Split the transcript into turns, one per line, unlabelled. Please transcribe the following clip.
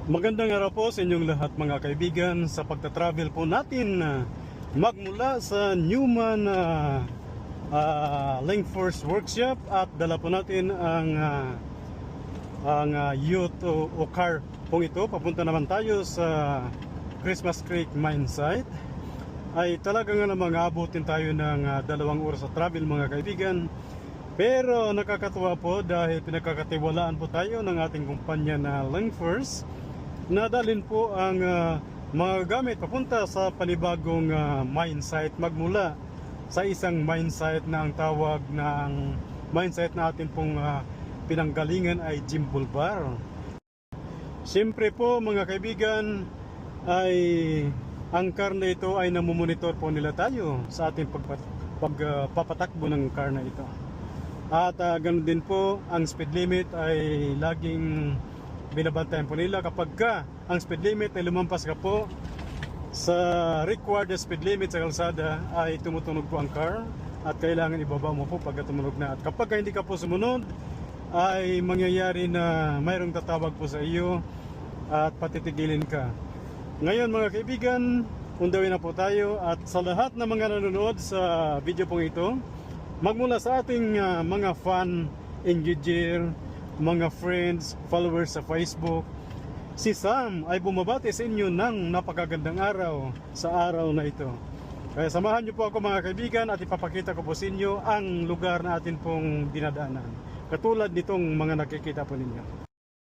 Magandang araw po sa inyong lahat mga kaibigan sa pagta-travel po natin magmula sa Newman Link Force Workshop at dala po natin ang youth o car pong ito. Papunta naman tayo sa Christmas Creek Mine Site. Ay talagang namang abutin tayo ng 2 oras sa travel mga kaibigan. Pero nakakatuwa po dahil pinagkakatiwalaan po tayo ng ating kumpanya na Link Force. Nadalhin po ang mga gamit papunta sa panibagong mine site magmula sa isang mine site na ang tawag ng mine site na atin pong pinanggalingan ay Jimbol Bar. Siyempre po mga kaibigan ay ang car na ito ay namumonitor po nila tayo sa ating pagpapatakbo ng car na ito. At ganoon din po ang speed limit ay laging binabantayan po nila kapag ang speed limit ay lumampas ka po sa required speed limit sa kalsada ay tumutunog po ang car at kailangan ibaba mo po pagka tumunog na. At kapag hindi ka po sumunod ay mangyayari na mayroong tatawag po sa iyo at patitigilin ka. Ngayon mga kaibigan, undawin na po tayo at sa lahat ng mga nanonood sa video pong ito, magmula sa ating mga fan engineer, mga friends, followers sa Facebook, si Sam ay bumabati sa inyo ng napakagandang araw sa araw na ito. Kaya samahan niyo po ako mga kaibigan at ipapakita ko po sa inyo ang lugar na atin pong dinadaanan. Katulad nitong mga nakikita po ninyo.